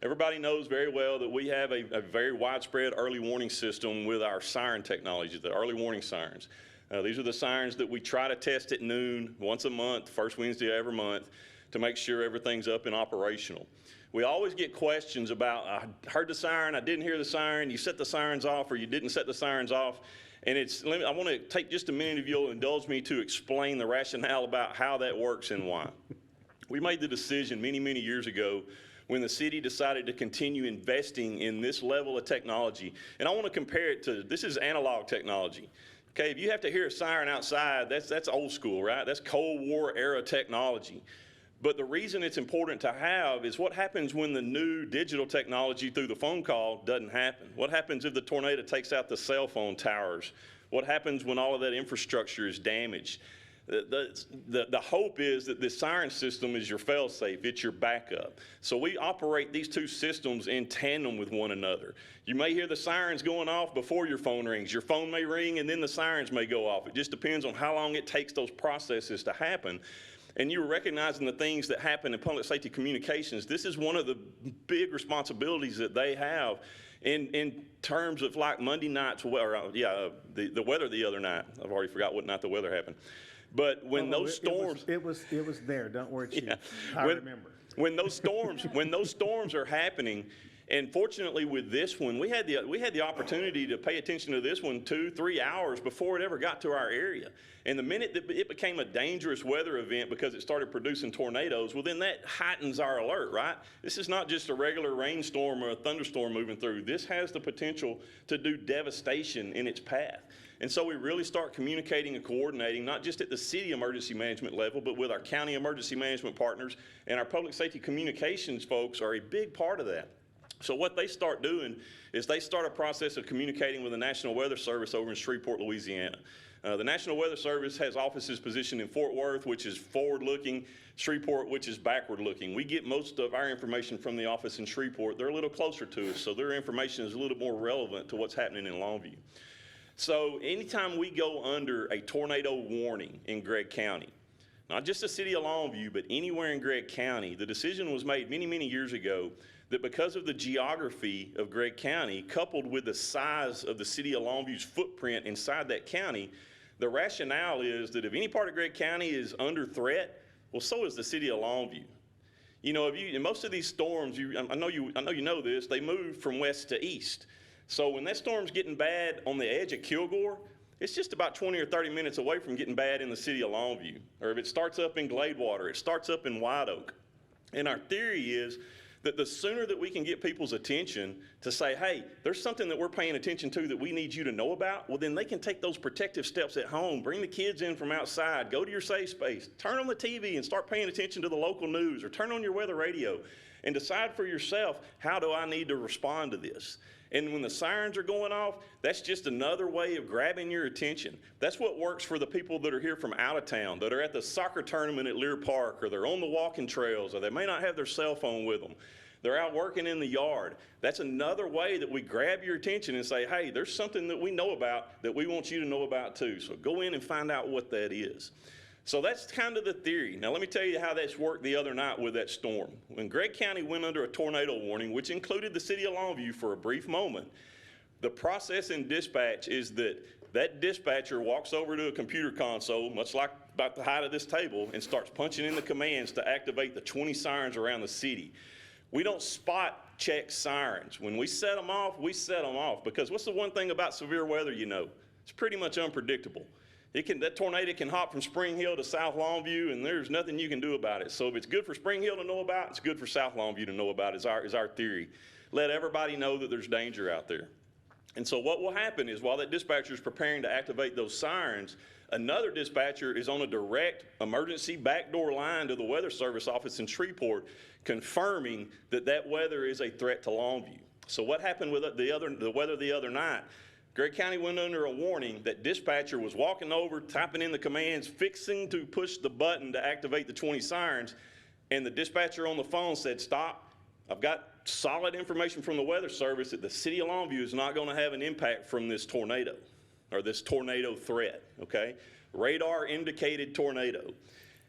Everybody knows very well that we have a very widespread early warning system with our siren technology, the early warning sirens. These are the sirens that we try to test at noon once a month, first Wednesday of every month, to make sure everything's up and operational. We always get questions about, I heard the siren, I didn't hear the siren, you set the sirens off or you didn't set the sirens off. And I want to take just a minute if you'll indulge me to explain the rationale about how that works and why. We made the decision many, many years ago when the city decided to continue investing in this level of technology. And I want to compare it to, this is analog technology. Okay, if you have to hear a siren outside, that's old school, right? That's Cold War era technology. But the reason it's important to have is what happens when the new digital technology through the phone call doesn't happen? What happens if the tornado takes out the cell phone towers? What happens when all of that infrastructure is damaged? The hope is that this siren system is your fail-safe, it's your backup. So we operate these two systems in tandem with one another. You may hear the sirens going off before your phone rings. Your phone may ring and then the sirens may go off. It just depends on how long it takes those processes to happen. And you're recognizing the things that happen in public safety communications. This is one of the big responsibilities that they have in terms of like Monday night's, the weather the other night. I've already forgot what night the weather happened. But when those storms, it was there. Don't worry, Chief. Yeah. I remember. When those storms are happening, and fortunately with this one, we had the opportunity to pay attention to this one 2-3 hours before it ever got to our area. And the minute that it became a dangerous weather event because it started producing tornadoes, well then that heightens our alert, right? This is not just a regular rainstorm or a thunderstorm moving through. This has the potential to do devastation in its path. And so we really start communicating and coordinating, not just at the city emergency management level, but with our county emergency management partners, and our public safety communications folks are a big part of that. So what they start doing is they start a process of communicating with the National Weather Service over in Shreveport, Louisiana. The National Weather Service has offices positioned in Fort Worth, which is forward-looking, Shreveport, which is backward-looking. We get most of our information from the office in Shreveport. They're a little closer to us, so their information is a little more relevant to what's happening in Longview. So anytime we go under a tornado warning in Gregg County, not just the city of Longview, but anywhere in Gregg County, the decision was made many, many years ago that because of the geography of Gregg County, coupled with the size of the city of Longview's footprint inside that county, the rationale is that if any part of Gregg County is under threat, well, so is the city of Longview. You know, in most of these storms, I know you know this, they move from west to east. So when that storm's getting bad on the edge of Kilgore, it's just about 20 or 30 minutes away from getting bad in the city of Longview. Or if it starts up in Gladewater, it starts up in White Oak. And our theory is that the sooner that we can get people's attention to say, hey, there's something that we're paying attention to that we need you to know about, well then they can take those protective steps at home, bring the kids in from outside, go to your safe space, turn on the TV and start paying attention to the local news, or turn on your weather radio and decide for yourself, how do I need to respond to this? And when the sirens are going off, that's just another way of grabbing your attention. That's what works for the people that are here from out of town, that are at the soccer tournament at Lear Park, or they're on the walking trails, or they may not have their cell phone with them. They're out working in the yard. That's another way that we grab your attention and say, hey, there's something that we know about that we want you to know about too. So go in and find out what that is. So that's kind of the theory. Now let me tell you how that's worked the other night with that storm. When Gregg County went under a tornado warning, which included the city of Longview for a brief moment, the process in dispatch is that dispatcher walks over to a computer console, much like about the height of this table, and starts punching in the commands to activate the 20 sirens around the city. We don't spot check sirens. When we set them off, we set them off, because what's the one thing about severe weather you know? It's pretty much unpredictable. That tornado can hop from Spring Hill to South Longview, and there's nothing you can do about it. So if it's good for Spring Hill to know about, it's good for South Longview to know about, is our theory. Let everybody know that there's danger out there. And so what will happen is while that dispatcher is preparing to activate those sirens, another dispatcher is on a direct emergency backdoor line to the Weather Service office in Shreveport, confirming that that weather is a threat to Longview. So what happened with the weather the other night? Gregg County went under a warning that dispatcher was walking over, typing in the commands, fixing to push the button to activate the 20 sirens, and the dispatcher on the phone said, stop, I've got solid information from the Weather Service that the city of Longview is not going to have an impact from this tornado, or this tornado threat, okay? Radar indicated tornado.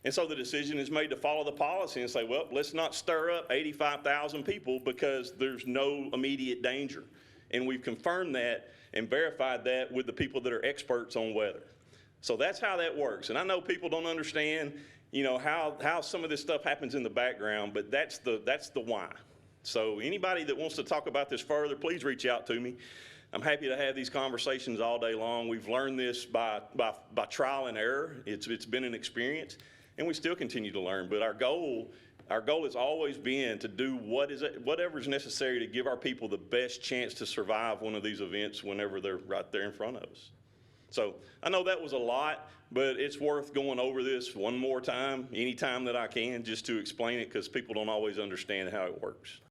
And so the decision is made to follow the policy and say, well, let's not stir up 85,000 people because there's no immediate danger. And we've confirmed that and verified that with the people that are experts on weather. So that's how that works. And I know people don't understand, you know, how some of this stuff happens in the background, but that's the why. So anybody that wants to talk about this further, please reach out to me. I'm happy to have these conversations all day long. We've learned this by trial and error. It's been an experience, and we still continue to learn. But our goal has always been to do whatever is necessary to give our people the best chance to survive one of these events whenever they're right there in front of us. So I know that was a lot, but it's worth going over this one more time, anytime that I can, just to explain it, because people don't always understand how it works.